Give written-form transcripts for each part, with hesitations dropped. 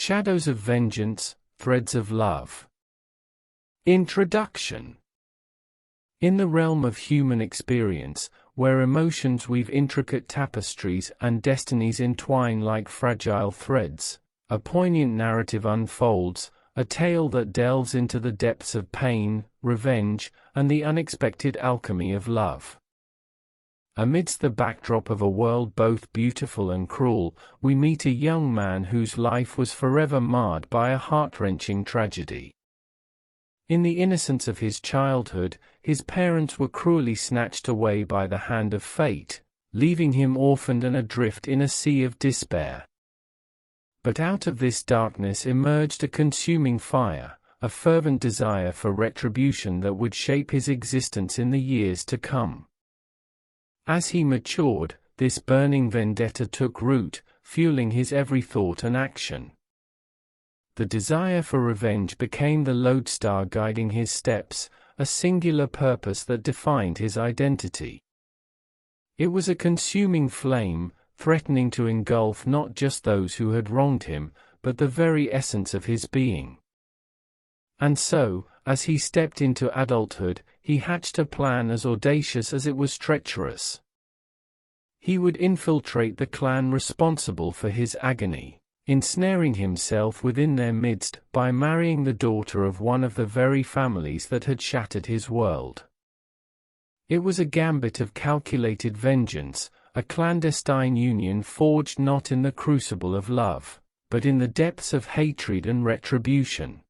Shadows of Vengeance, Threads of Love. Introduction. In the realm of human experience, where emotions weave intricate tapestries and destinies entwine like fragile threads, a poignant narrative unfolds, a tale that delves into the depths of pain, revenge, and the unexpected alchemy of love. Amidst the backdrop of a world both beautiful and cruel, we meet a young man whose life was forever marred by a heart-wrenching tragedy. In the innocence of his childhood, his parents were cruelly snatched away by the hand of fate, leaving him orphaned and adrift in a sea of despair. But out of this darkness emerged a consuming fire, a fervent desire for retribution that would shape his existence in the years to come. As he matured, this burning vendetta took root, fueling his every thought and action. The desire for revenge became the lodestar guiding his steps, a singular purpose that defined his identity. It was a consuming flame, threatening to engulf not just those who had wronged him, but the very essence of his being. And so, as he stepped into adulthood, he hatched a plan as audacious as it was treacherous. He would infiltrate the clan responsible for his agony, ensnaring himself within their midst by marrying the daughter of one of the very families that had shattered his world. It was a gambit of calculated vengeance, a clandestine union forged not in the crucible of love, but in the depths of hatred and retribution.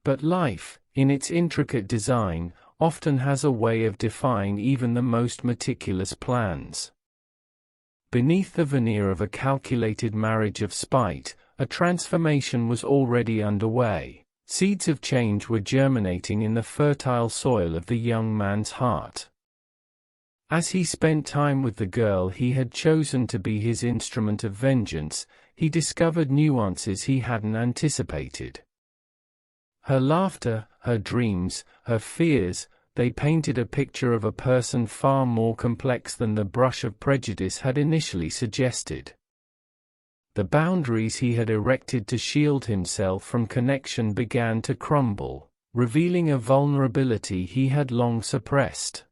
But life, in its intricate design, often has a way of defying even the most meticulous plans. Beneath the veneer of a calculated marriage of spite, a transformation was already underway. Seeds of change were germinating in the fertile soil of the young man's heart. As he spent time with the girl he had chosen to be his instrument of vengeance, he discovered nuances he hadn't anticipated. Her laughter, her dreams, her fears, they painted a picture of a person far more complex than the brush of prejudice had initially suggested. The boundaries he had erected to shield himself from connection began to crumble, revealing a vulnerability he had long suppressed.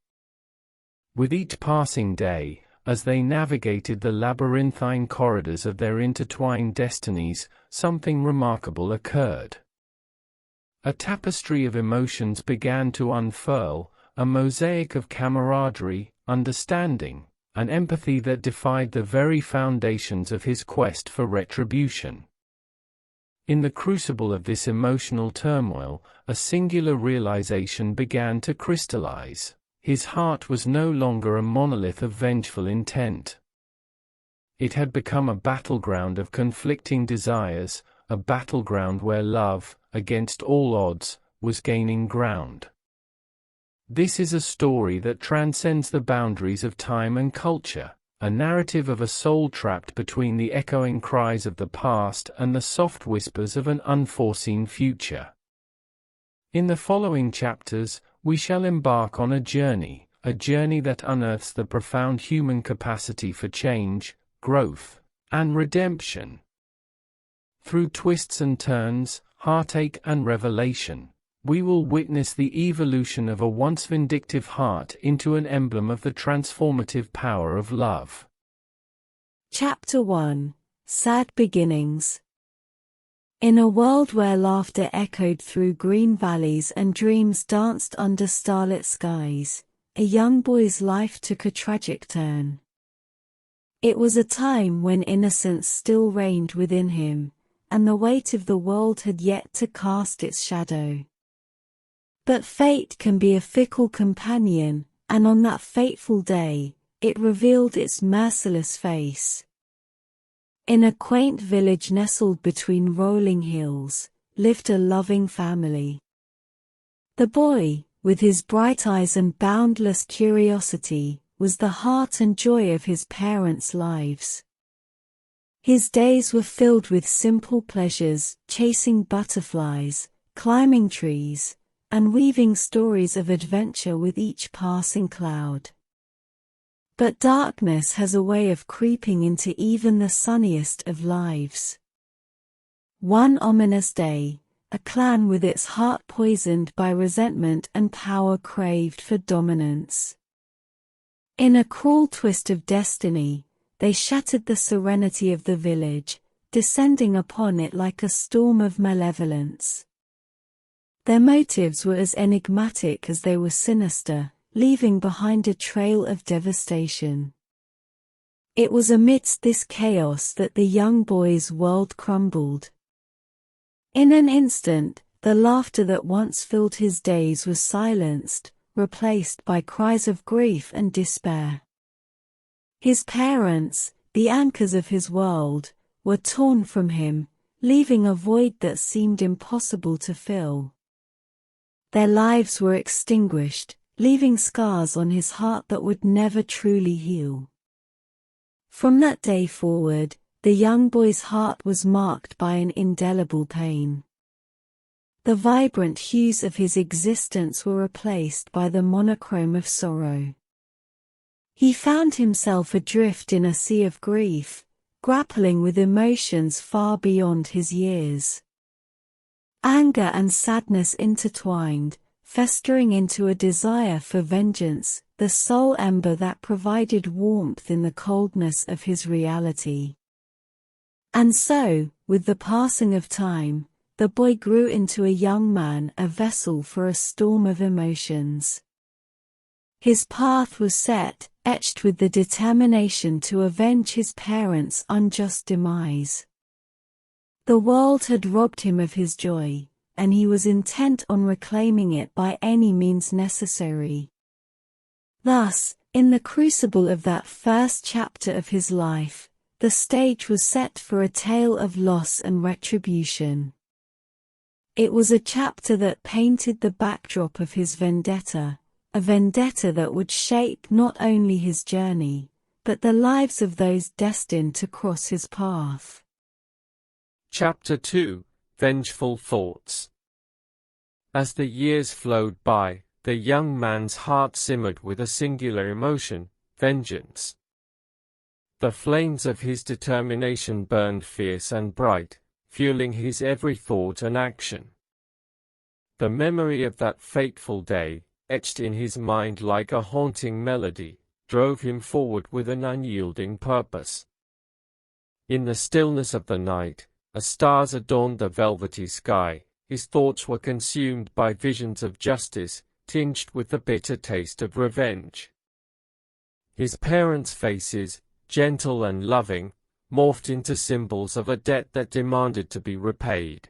With each passing day, as they navigated the labyrinthine corridors of their intertwined destinies, something remarkable occurred. A tapestry of emotions began to unfurl, a mosaic of camaraderie, understanding, and empathy that defied the very foundations of his quest for retribution. In the crucible of this emotional turmoil, a singular realization began to crystallize. His heart was no longer a monolith of vengeful intent. It had become a battleground of conflicting desires, a battleground where love, against all odds, was gaining ground. This is a story that transcends the boundaries of time and culture, a narrative of a soul trapped between the echoing cries of the past and the soft whispers of an unforeseen future. In the following chapters, we shall embark on a journey that unearths the profound human capacity for change, growth, and redemption. Through twists and turns, heartache and revelation, we will witness the evolution of a once vindictive heart into an emblem of the transformative power of love. Chapter 1: Sad Beginnings. In a world where laughter echoed through green valleys and dreams danced under starlit skies, a young boy's life took a tragic turn. It was a time when innocence still reigned within him, and the weight of the world had yet to cast its shadow. But fate can be a fickle companion, and on that fateful day, it revealed its merciless face. In a quaint village nestled between rolling hills, lived a loving family. The boy, with his bright eyes and boundless curiosity, was the heart and joy of his parents' lives. His days were filled with simple pleasures, chasing butterflies, climbing trees, and weaving stories of adventure with each passing cloud. But darkness has a way of creeping into even the sunniest of lives. One ominous day, a clan with its heart poisoned by resentment and power craved for dominance. In a cruel twist of destiny, they shattered the serenity of the village, descending upon it like a storm of malevolence. Their motives were as enigmatic as they were sinister, leaving behind a trail of devastation. It was amidst this chaos that the young boy's world crumbled. In an instant, the laughter that once filled his days was silenced, replaced by cries of grief and despair. His parents, the anchors of his world, were torn from him, leaving a void that seemed impossible to fill. Their lives were extinguished, leaving scars on his heart that would never truly heal. From that day forward, the young boy's heart was marked by an indelible pain. The vibrant hues of his existence were replaced by the monochrome of sorrow. He found himself adrift in a sea of grief, grappling with emotions far beyond his years. Anger and sadness intertwined, festering into a desire for vengeance, the sole ember that provided warmth in the coldness of his reality. And so, with the passing of time, the boy grew into a young man, a vessel for a storm of emotions. His path was set, etched with the determination to avenge his parents' unjust demise. The world had robbed him of his joy, and he was intent on reclaiming it by any means necessary. Thus, in the crucible of that first chapter of his life, the stage was set for a tale of loss and retribution. It was a chapter that painted the backdrop of his vendetta, a vendetta that would shape not only his journey, but the lives of those destined to cross his path. Chapter 2: Vengeful Thoughts. As the years flowed by, the young man's heart simmered with a singular emotion: vengeance. The flames of his determination burned fierce and bright, fueling his every thought and action. The memory of that fateful day, etched in his mind like a haunting melody, drove him forward with an unyielding purpose. In the stillness of the night, as stars adorned the velvety sky, his thoughts were consumed by visions of justice, tinged with the bitter taste of revenge. His parents' faces, gentle and loving, morphed into symbols of a debt that demanded to be repaid.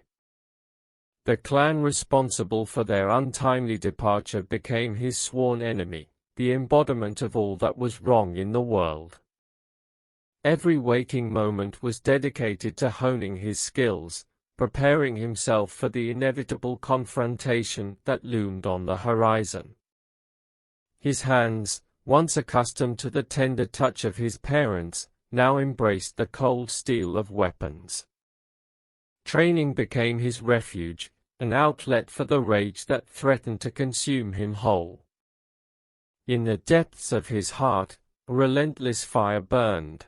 The clan responsible for their untimely departure became his sworn enemy, the embodiment of all that was wrong in the world. Every waking moment was dedicated to honing his skills, preparing himself for the inevitable confrontation that loomed on the horizon. His hands, once accustomed to the tender touch of his parents, now embraced the cold steel of weapons. Training became his refuge, an outlet for the rage that threatened to consume him whole. In the depths of his heart, a relentless fire burned.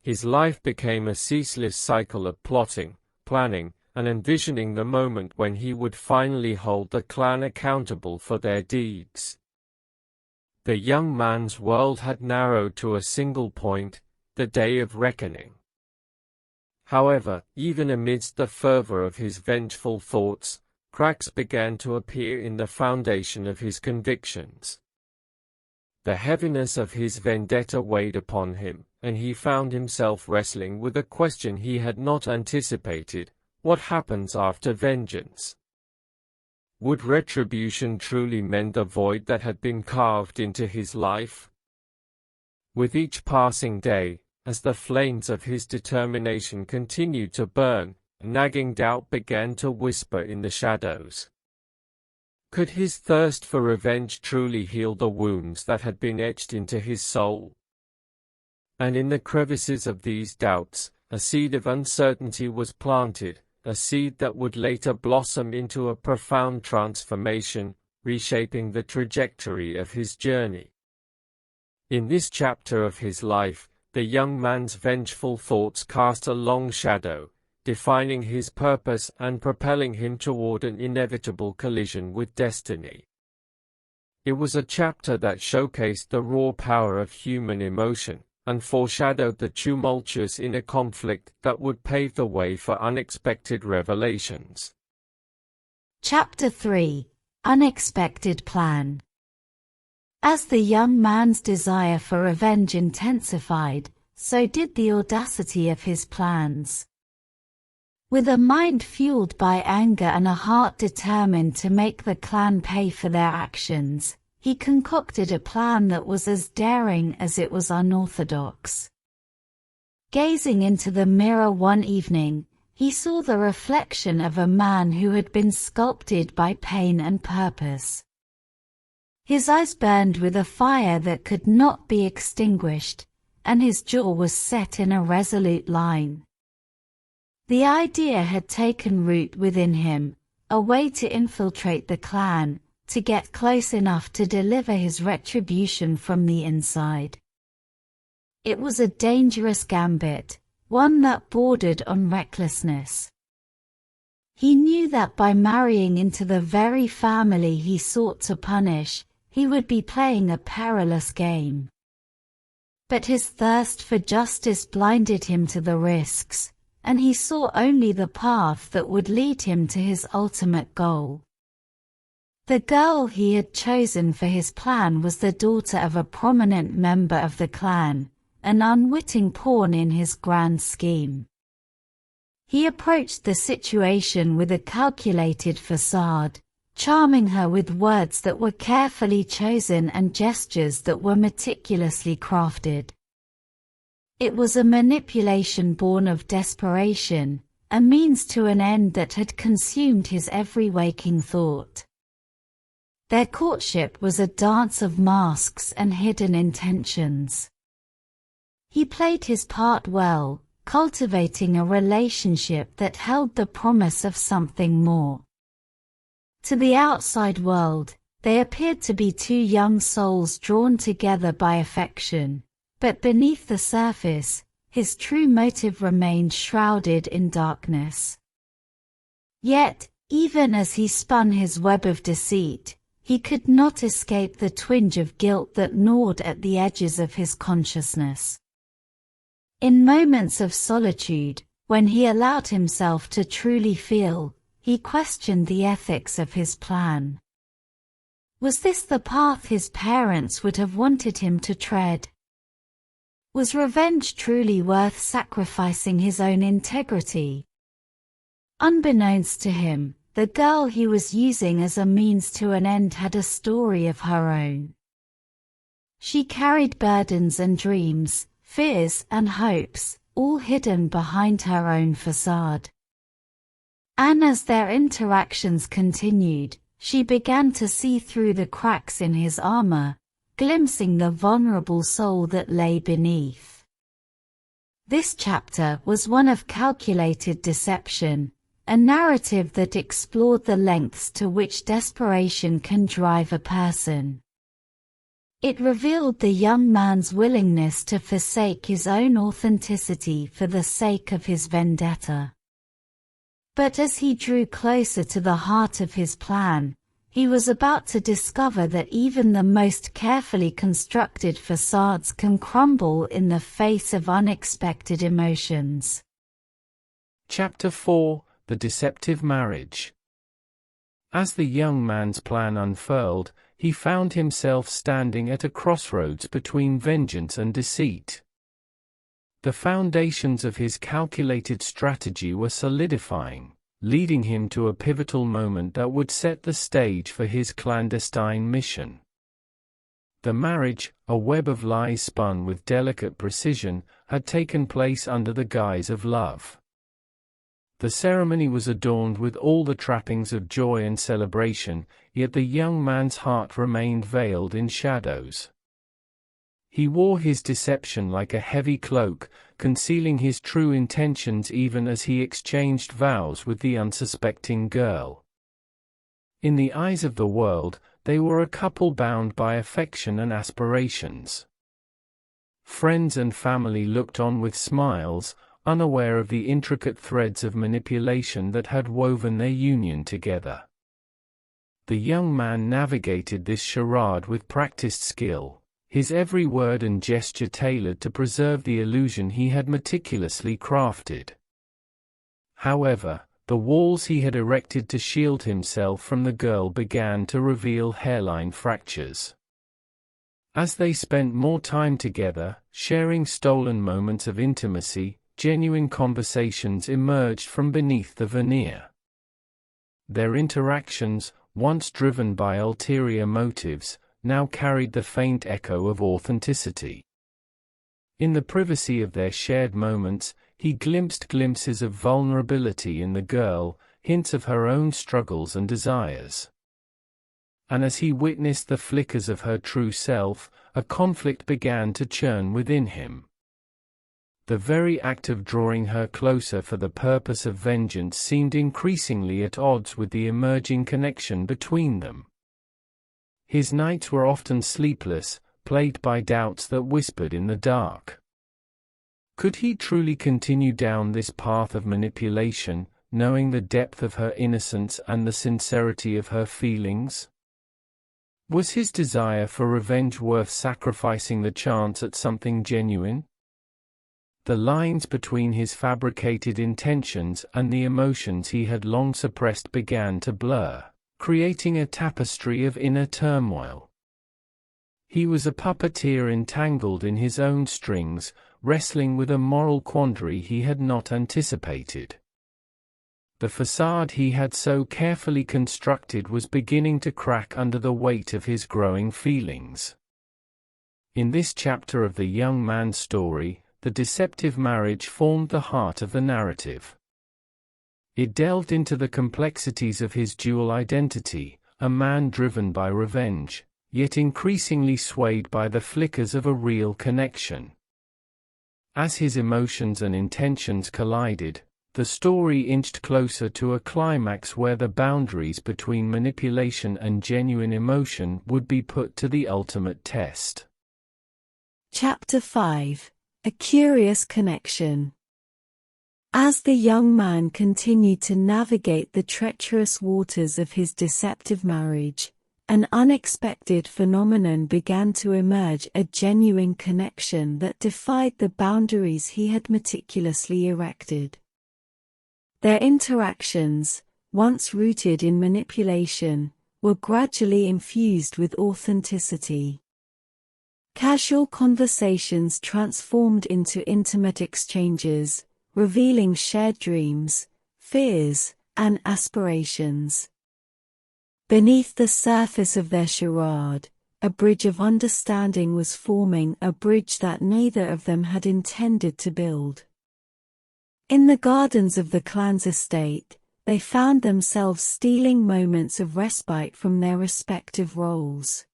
His life became a ceaseless cycle of plotting, planning, and envisioning the moment when he would finally hold the clan accountable for their deeds. The young man's world had narrowed to a single point: the day of reckoning. However, even amidst the fervor of his vengeful thoughts, cracks began to appear in the foundation of his convictions. The heaviness of his vendetta weighed upon him, and he found himself wrestling with a question he had not anticipated: what happens after vengeance? Would retribution truly mend the void that had been carved into his life? With each passing day, as the flames of his determination continued to burn, a nagging doubt began to whisper in the shadows. Could his thirst for revenge truly heal the wounds that had been etched into his soul? And in the crevices of these doubts, a seed of uncertainty was planted, a seed that would later blossom into a profound transformation, reshaping the trajectory of his journey. In this chapter of his life, the young man's vengeful thoughts cast a long shadow, defining his purpose and propelling him toward an inevitable collision with destiny. It was a chapter that showcased the raw power of human emotion and foreshadowed the tumultuous inner conflict that would pave the way for unexpected revelations. Chapter 3: Unexpected Plan. As the young man's desire for revenge intensified, so did the audacity of his plans. With a mind fueled by anger and a heart determined to make the clan pay for their actions, he concocted a plan that was as daring as it was unorthodox. Gazing into the mirror one evening, he saw the reflection of a man who had been sculpted by pain and purpose. His eyes burned with a fire that could not be extinguished, and his jaw was set in a resolute line. The idea had taken root within him, a way to infiltrate the clan, to get close enough to deliver his retribution from the inside. It was a dangerous gambit, one that bordered on recklessness. He knew that by marrying into the very family he sought to punish, he would be playing a perilous game. But his thirst for justice blinded him to the risks, and he saw only the path that would lead him to his ultimate goal. The girl he had chosen for his plan was the daughter of a prominent member of the clan, an unwitting pawn in his grand scheme. He approached the situation with a calculated facade, charming her with words that were carefully chosen and gestures that were meticulously crafted. It was a manipulation born of desperation, a means to an end that had consumed his every waking thought. Their courtship was a dance of masks and hidden intentions. He played his part well, cultivating a relationship that held the promise of something more. To the outside world, they appeared to be two young souls drawn together by affection, but beneath the surface, his true motive remained shrouded in darkness. Yet, even as he spun his web of deceit, he could not escape the twinge of guilt that gnawed at the edges of his consciousness. In moments of solitude, when he allowed himself to truly feel, he questioned the ethics of his plan. Was this the path his parents would have wanted him to tread? Was revenge truly worth sacrificing his own integrity? Unbeknownst to him, the girl he was using as a means to an end had a story of her own. She carried burdens and dreams, fears and hopes, all hidden behind her own facade. And as their interactions continued, she began to see through the cracks in his armor, glimpsing the vulnerable soul that lay beneath. This chapter was one of calculated deception, a narrative that explored the lengths to which desperation can drive a person. It revealed the young man's willingness to forsake his own authenticity for the sake of his vendetta. But as he drew closer to the heart of his plan, he was about to discover that even the most carefully constructed facades can crumble in the face of unexpected emotions. Chapter 4: The Deceptive Marriage. As the young man's plan unfurled, he found himself standing at a crossroads between vengeance and deceit. The foundations of his calculated strategy were solidifying, leading him to a pivotal moment that would set the stage for his clandestine mission. The marriage, a web of lies spun with delicate precision, had taken place under the guise of love. The ceremony was adorned with all the trappings of joy and celebration, yet the young man's heart remained veiled in shadows. He wore his deception like a heavy cloak, concealing his true intentions even as he exchanged vows with the unsuspecting girl. In the eyes of the world, they were a couple bound by affection and aspirations. Friends and family looked on with smiles, unaware of the intricate threads of manipulation that had woven their union together. The young man navigated this charade with practiced skill, his every word and gesture tailored to preserve the illusion he had meticulously crafted. However, the walls he had erected to shield himself from the girl began to reveal hairline fractures. As they spent more time together, sharing stolen moments of intimacy, genuine conversations emerged from beneath the veneer. Their interactions, once driven by ulterior motives, now carried the faint echo of authenticity. In the privacy of their shared moments, he glimpsed glimpses of vulnerability in the girl, hints of her own struggles and desires. And as he witnessed the flickers of her true self, a conflict began to churn within him. The very act of drawing her closer for the purpose of vengeance seemed increasingly at odds with the emerging connection between them. His nights were often sleepless, plagued by doubts that whispered in the dark. Could he truly continue down this path of manipulation, knowing the depth of her innocence and the sincerity of her feelings? Was his desire for revenge worth sacrificing the chance at something genuine? The lines between his fabricated intentions and the emotions he had long suppressed began to blur, creating a tapestry of inner turmoil. He was a puppeteer entangled in his own strings, wrestling with a moral quandary he had not anticipated. The facade he had so carefully constructed was beginning to crack under the weight of his growing feelings. In this chapter of the young man's story, the deceptive marriage formed the heart of the narrative. It delved into the complexities of his dual identity, a man driven by revenge, yet increasingly swayed by the flickers of a real connection. As his emotions and intentions collided, the story inched closer to a climax where the boundaries between manipulation and genuine emotion would be put to the ultimate test. Chapter 5: A Curious Connection. As the young man continued to navigate the treacherous waters of his deceptive marriage, an unexpected phenomenon began to emerge, a genuine connection that defied the boundaries he had meticulously erected. Their interactions, once rooted in manipulation, were gradually infused with authenticity. Casual conversations transformed into intimate exchanges, revealing shared dreams, fears, and aspirations. Beneath the surface of their charade, a bridge of understanding was forming, a bridge that neither of them had intended to build. In the gardens of the clan's estate, they found themselves stealing moments of respite from their respective roles.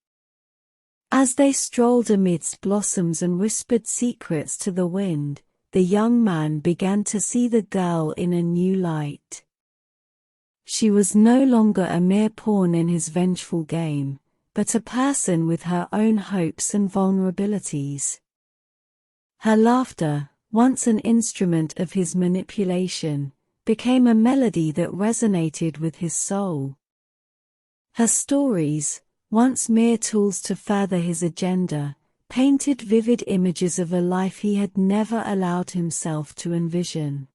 As they strolled amidst blossoms and whispered secrets to the wind, the young man began to see the girl in a new light. She was no longer a mere pawn in his vengeful game, but a person with her own hopes and vulnerabilities. Her laughter, once an instrument of his manipulation, became a melody that resonated with his soul. Her stories, once mere tools to further his agenda, painted vivid images of a life he had never allowed himself to envision.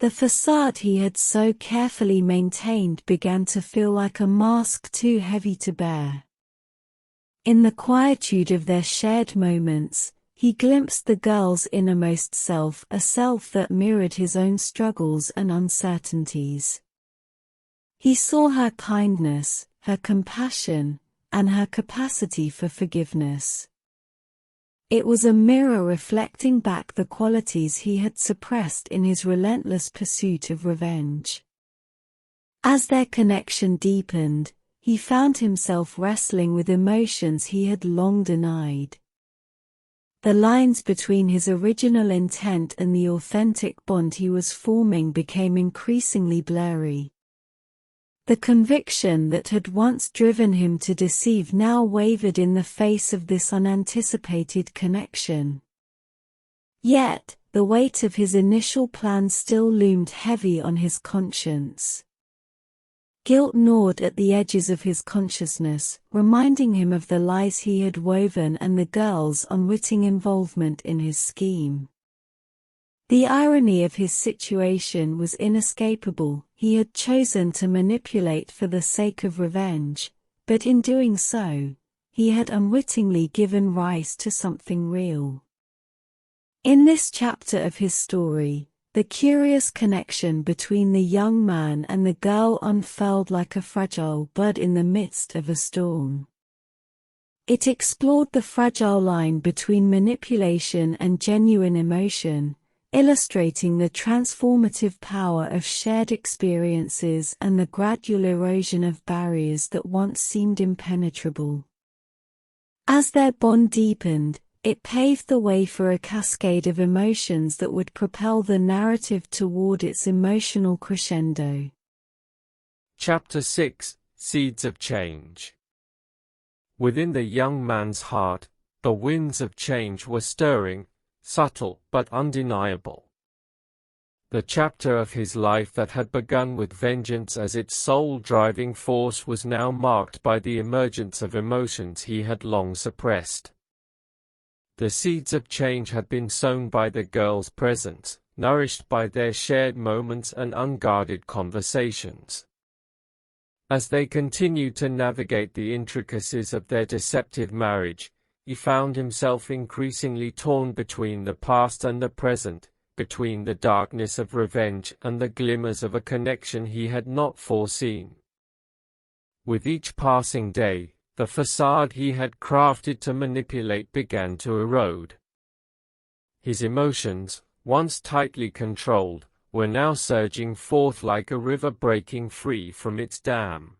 The facade he had so carefully maintained began to feel like a mask too heavy to bear. In the quietude of their shared moments, he glimpsed the girl's innermost self, a self that mirrored his own struggles and uncertainties. He saw her kindness, her compassion, and her capacity for forgiveness. It was a mirror reflecting back the qualities he had suppressed in his relentless pursuit of revenge. As their connection deepened, he found himself wrestling with emotions he had long denied. The lines between his original intent and the authentic bond he was forming became increasingly blurry. The conviction that had once driven him to deceive now wavered in the face of this unanticipated connection. Yet, the weight of his initial plan still loomed heavy on his conscience. Guilt gnawed at the edges of his consciousness, reminding him of the lies he had woven and the girl's unwitting involvement in his scheme. The irony of his situation was inescapable. He had chosen to manipulate for the sake of revenge, but in doing so, he had unwittingly given rise to something real. In this chapter of his story, the curious connection between the young man and the girl unfurled like a fragile bud in the midst of a storm. It explored the fragile line between manipulation and genuine emotion, illustrating the transformative power of shared experiences and the gradual erosion of barriers that once seemed impenetrable. As their bond deepened, it paved the way for a cascade of emotions that would propel the narrative toward its emotional crescendo. Chapter 6: Seeds of Change. Within the young man's heart, the winds of change were stirring, subtle but undeniable. The chapter of his life that had begun with vengeance as its sole driving force was now marked by the emergence of emotions he had long suppressed. The seeds of change had been sown by the girl's presence, nourished by their shared moments and unguarded conversations. As they continued to navigate the intricacies of their deceptive marriage, he found himself increasingly torn between the past and the present, between the darkness of revenge and the glimmers of a connection he had not foreseen. With each passing day, the facade he had crafted to manipulate began to erode. His emotions, once tightly controlled, were now surging forth like a river breaking free from its dam.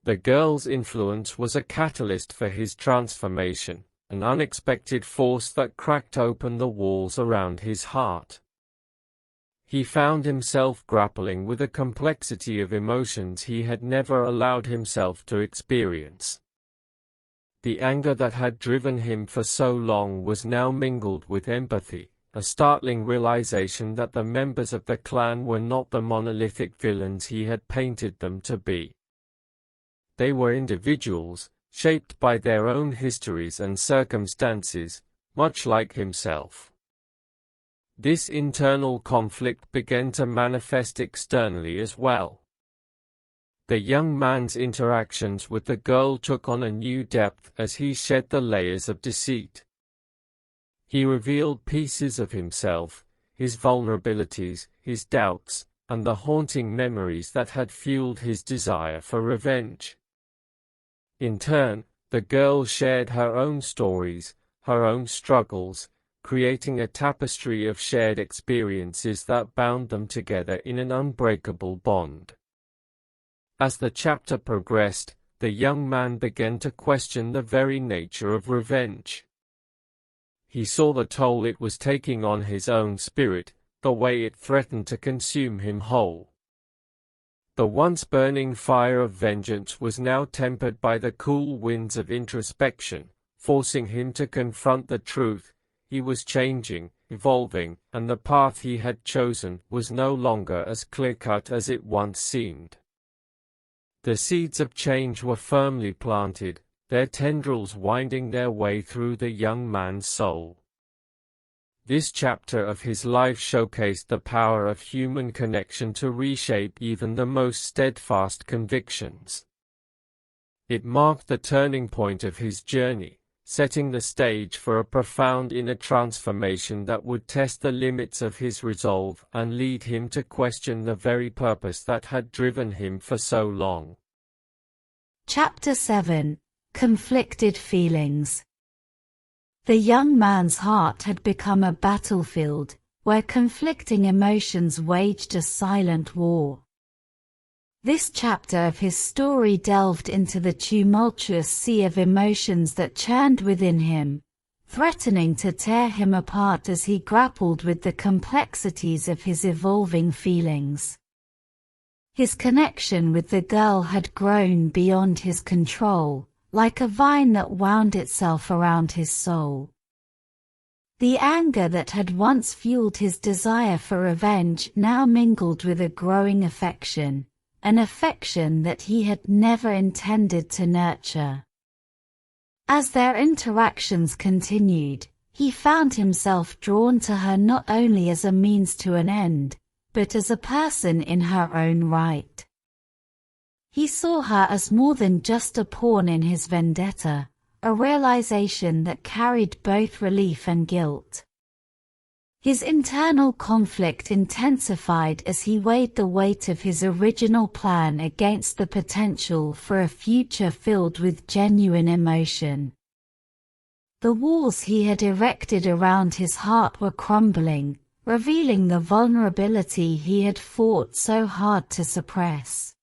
The girl's influence was a catalyst for his transformation, an unexpected force that cracked open the walls around his heart. He found himself grappling with a complexity of emotions he had never allowed himself to experience. The anger that had driven him for so long was now mingled with empathy, a startling realization that the members of the clan were not the monolithic villains he had painted them to be. They were individuals, shaped by their own histories and circumstances, much like himself. This internal conflict began to manifest externally as well. The young man's interactions with the girl took on a new depth as he shed the layers of deceit. He revealed pieces of himself, his vulnerabilities, his doubts, and the haunting memories that had fueled his desire for revenge. In turn, the girl shared her own stories, her own struggles, creating a tapestry of shared experiences that bound them together in an unbreakable bond. As the chapter progressed, the young man began to question the very nature of revenge. He saw the toll it was taking on his own spirit, the way it threatened to consume him whole. The once burning fire of vengeance was now tempered by the cool winds of introspection, forcing him to confront the truth. He was changing, evolving, and the path he had chosen was no longer as clear-cut as it once seemed. The seeds of change were firmly planted, their tendrils winding their way through the young man's soul. This chapter of his life showcased the power of human connection to reshape even the most steadfast convictions. It marked the turning point of his journey, setting the stage for a profound inner transformation that would test the limits of his resolve and lead him to question the very purpose that had driven him for so long. Chapter 7: Conflicted Feelings. The young man's heart had become a battlefield, where conflicting emotions waged a silent war. This chapter of his story delved into the tumultuous sea of emotions that churned within him, threatening to tear him apart as he grappled with the complexities of his evolving feelings. His connection with the girl had grown beyond his control, like a vine that wound itself around his soul. The anger that had once fueled his desire for revenge now mingled with a growing affection, an affection that he had never intended to nurture. As their interactions continued, he found himself drawn to her not only as a means to an end, but as a person in her own right. He saw her as more than just a pawn in his vendetta, a realization that carried both relief and guilt. His internal conflict intensified as he weighed the weight of his original plan against the potential for a future filled with genuine emotion. The walls he had erected around his heart were crumbling, revealing the vulnerability he had fought so hard to suppress.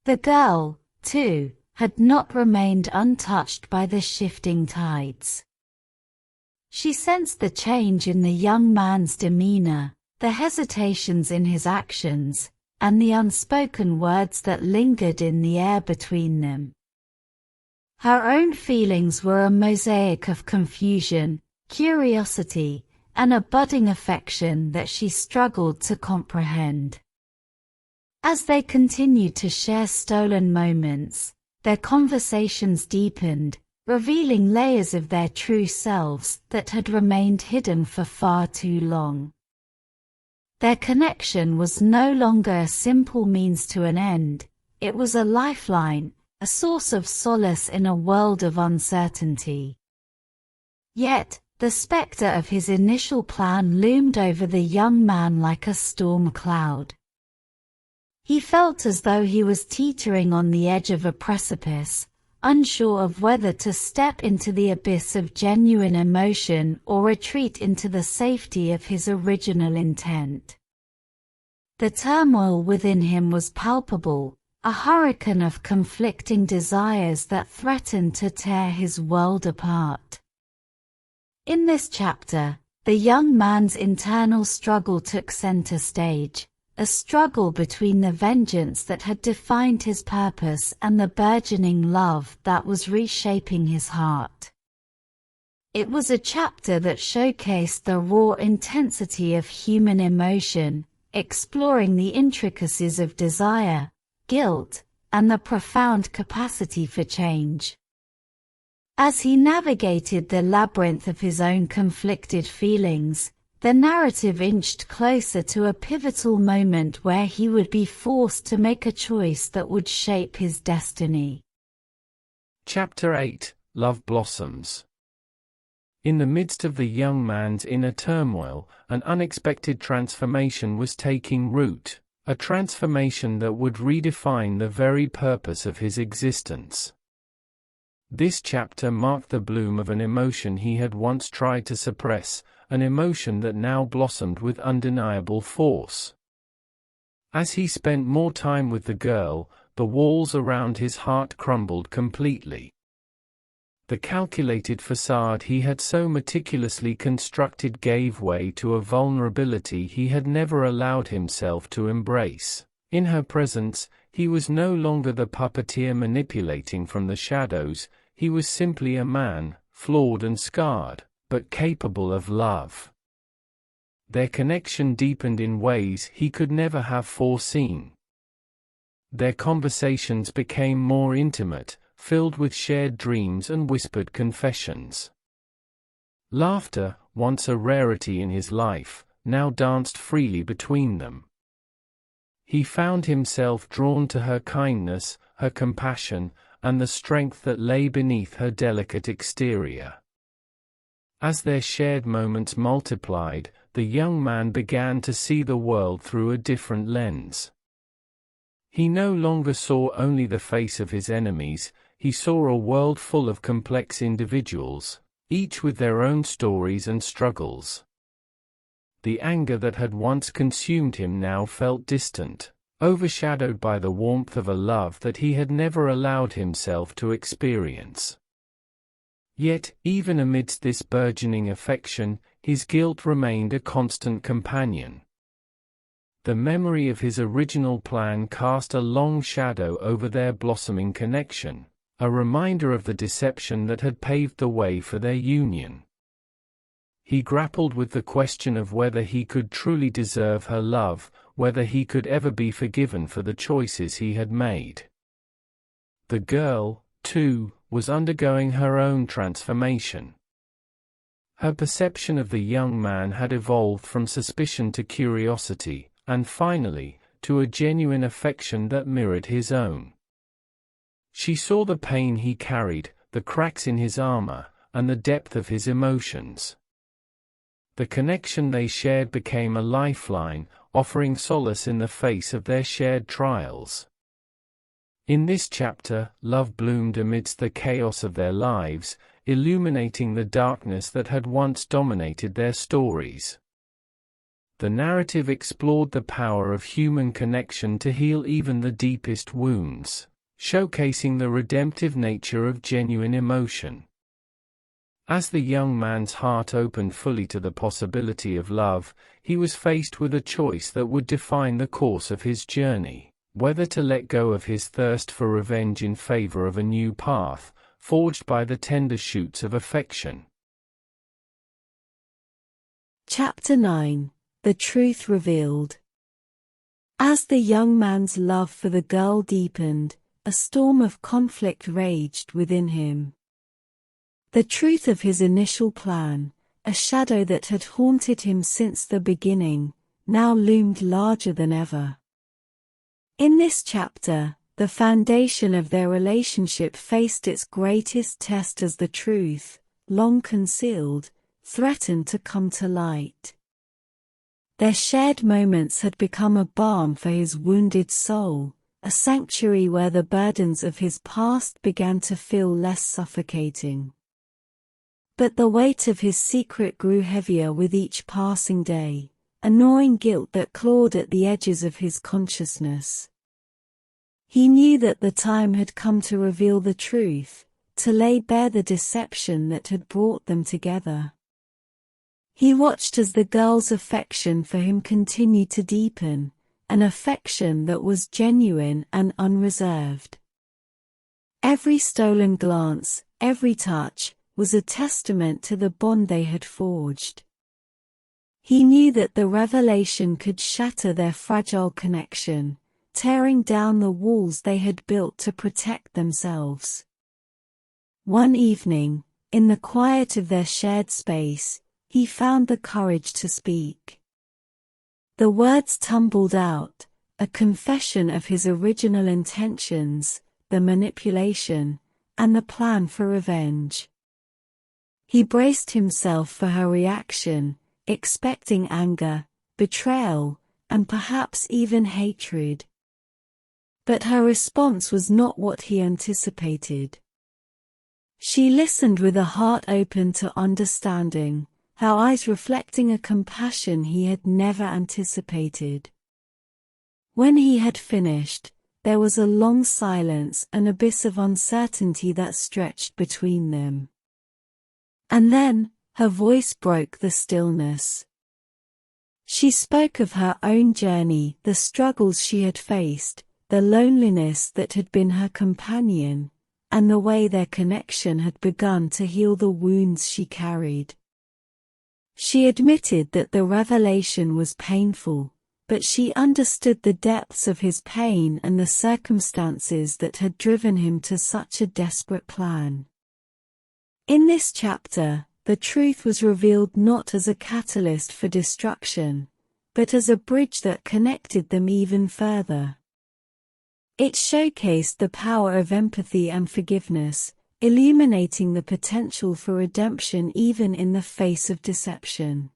The girl, too, had not remained untouched by the shifting tides. She sensed the change in the young man's demeanor, the hesitations in his actions, and the unspoken words that lingered in the air between them. Her own feelings were a mosaic of confusion, curiosity, and a budding affection that she struggled to comprehend. As they continued to share stolen moments, their conversations deepened, revealing layers of their true selves that had remained hidden for far too long. Their connection was no longer a simple means to an end, it was a lifeline, a source of solace in a world of uncertainty. Yet, the specter of his initial plan loomed over the young man like a storm cloud. He felt as though he was teetering on the edge of a precipice, unsure of whether to step into the abyss of genuine emotion or retreat into the safety of his original intent. The turmoil within him was palpable, a hurricane of conflicting desires that threatened to tear his world apart. In this chapter, the young man's internal struggle took center stage, a struggle between the vengeance that had defined his purpose and the burgeoning love that was reshaping his heart. It was a chapter that showcased the raw intensity of human emotion, exploring the intricacies of desire, guilt, and the profound capacity for change. As he navigated the labyrinth of his own conflicted feelings, the narrative inched closer to a pivotal moment where he would be forced to make a choice that would shape his destiny. Chapter 8: Love Blossoms. In the midst of the young man's inner turmoil, an unexpected transformation was taking root, a transformation that would redefine the very purpose of his existence. This chapter marked the bloom of an emotion he had once tried to suppress, an emotion that now blossomed with undeniable force. As he spent more time with the girl, the walls around his heart crumbled completely. The calculated facade he had so meticulously constructed gave way to a vulnerability he had never allowed himself to embrace. In her presence, he was no longer the puppeteer manipulating from the shadows, he was simply a man, flawed and scarred, but capable of love. Their connection deepened in ways he could never have foreseen. Their conversations became more intimate, filled with shared dreams and whispered confessions. Laughter, once a rarity in his life, now danced freely between them. He found himself drawn to her kindness, her compassion, and the strength that lay beneath her delicate exterior. As their shared moments multiplied, the young man began to see the world through a different lens. He no longer saw only the face of his enemies, he saw a world full of complex individuals, each with their own stories and struggles. The anger that had once consumed him now felt distant, overshadowed by the warmth of a love that he had never allowed himself to experience. Yet, even amidst this burgeoning affection, his guilt remained a constant companion. The memory of his original plan cast a long shadow over their blossoming connection, a reminder of the deception that had paved the way for their union. he grappled with the question of whether he could truly deserve her love, whether he could ever be forgiven for the choices he had made. The girl, too, was undergoing her own transformation. Her perception of the young man had evolved from suspicion to curiosity, and finally, to a genuine affection that mirrored his own. She saw the pain he carried, the cracks in his armor, and the depth of his emotions. The connection they shared became a lifeline, offering solace in the face of their shared trials. In this chapter, love bloomed amidst the chaos of their lives, illuminating the darkness that had once dominated their stories. The narrative explored the power of human connection to heal even the deepest wounds, showcasing the redemptive nature of genuine emotion. As the young man's heart opened fully to the possibility of love, he was faced with a choice that would define the course of his journey, whether to let go of his thirst for revenge in favor of a new path, forged by the tender shoots of affection. Chapter 9: The Truth Revealed. As the young man's love for the girl deepened, a storm of conflict raged within him. The truth of his initial plan, a shadow that had haunted him since the beginning, now loomed larger than ever. In this chapter, the foundation of their relationship faced its greatest test as the truth, long concealed, threatened to come to light. Their shared moments had become a balm for his wounded soul, a sanctuary where the burdens of his past began to feel less suffocating. But the weight of his secret grew heavier with each passing day, a gnawing guilt that clawed at the edges of his consciousness. He knew that the time had come to reveal the truth, to lay bare the deception that had brought them together. He watched as the girl's affection for him continued to deepen, an affection that was genuine and unreserved. Every stolen glance, every touch, was a testament to the bond they had forged. He knew that the revelation could shatter their fragile connection, tearing down the walls they had built to protect themselves. One evening, in the quiet of their shared space, he found the courage to speak. The words tumbled out, a confession of his original intentions, the manipulation, and the plan for revenge. He braced himself for her reaction, expecting anger, betrayal, and perhaps even hatred. But her response was not what he anticipated. She listened with a heart open to understanding, her eyes reflecting a compassion he had never anticipated. When he had finished, there was a long silence, an abyss of uncertainty that stretched between them. And then, her voice broke the stillness. She spoke of her own journey, the struggles she had faced, the loneliness that had been her companion, and the way their connection had begun to heal the wounds she carried. She admitted that the revelation was painful, but she understood the depths of his pain and the circumstances that had driven him to such a desperate plan. In this chapter, the truth was revealed not as a catalyst for destruction, but as a bridge that connected them even further. It showcased the power of empathy and forgiveness, illuminating the potential for redemption even in the face of deception.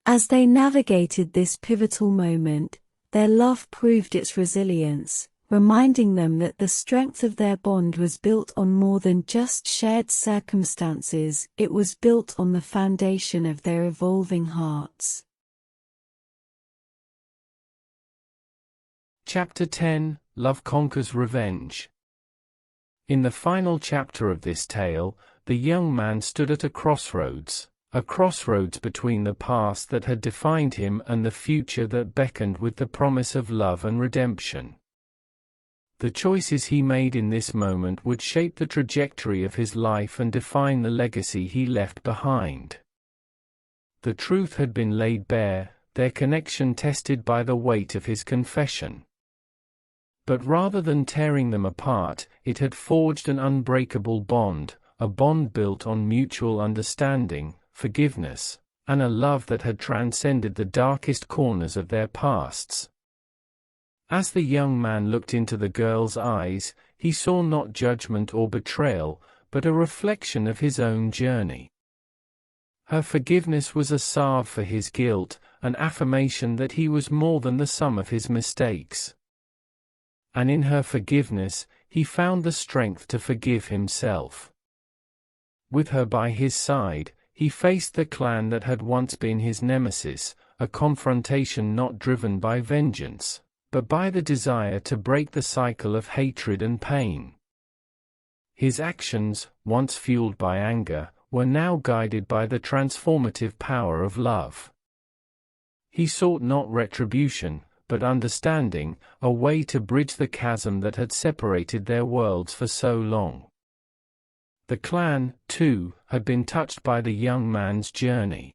As they navigated this pivotal moment, their love proved its resilience, reminding them that the strength of their bond was built on more than just shared circumstances, it was built on the foundation of their evolving hearts. Chapter 10: Love Conquers Revenge. In the final chapter of this tale, the young man stood at a crossroads between the past that had defined him and the future that beckoned with the promise of love and redemption. The choices he made in this moment would shape the trajectory of his life and define the legacy he left behind. the truth had been laid bare, their connection tested by the weight of his confession. But rather than tearing them apart, it had forged an unbreakable bond, a bond built on mutual understanding, forgiveness, and a love that had transcended the darkest corners of their pasts. As the young man looked into the girl's eyes, he saw not judgment or betrayal, but a reflection of his own journey. Her forgiveness was a salve for his guilt, an affirmation that he was more than the sum of his mistakes. And in her forgiveness, he found the strength to forgive himself. With her by his side, he faced the clan that had once been his nemesis, a confrontation not driven by vengeance, but by the desire to break the cycle of hatred and pain. His actions, once fueled by anger, were now guided by the transformative power of love. He sought not retribution, but understanding, a way to bridge the chasm that had separated their worlds for so long. The clan, too, had been touched by the young man's journey.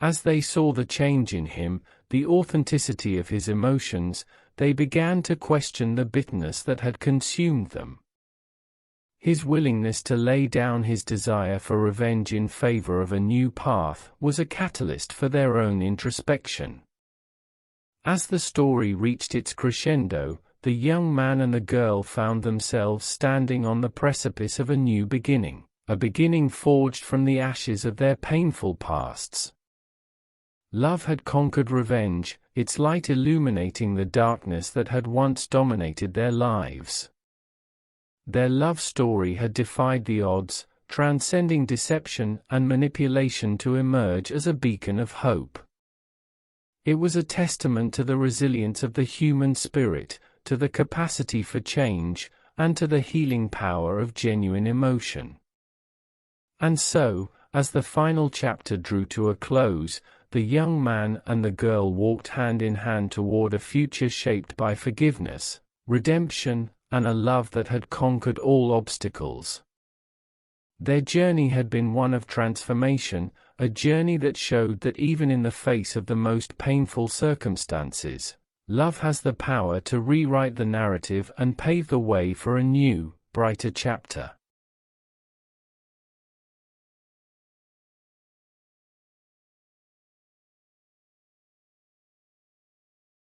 As they saw the change in him, the authenticity of his emotions, they began to question the bitterness that had consumed them. His willingness to lay down his desire for revenge in favor of a new path was a catalyst for their own introspection. As the story reached its crescendo, the young man and the girl found themselves standing on the precipice of a new beginning, a beginning forged from the ashes of their painful pasts. Love had conquered revenge, its light illuminating the darkness that had once dominated their lives. Their love story had defied the odds, transcending deception and manipulation to emerge as a beacon of hope. It was a testament to the resilience of the human spirit, to the capacity for change, and to the healing power of genuine emotion. And so, as the final chapter drew to a close, the young man and the girl walked hand in hand toward a future shaped by forgiveness, redemption, and a love that had conquered all obstacles. Their journey had been one of transformation, a journey that showed that even in the face of the most painful circumstances, love has the power to rewrite the narrative and pave the way for a new, brighter chapter.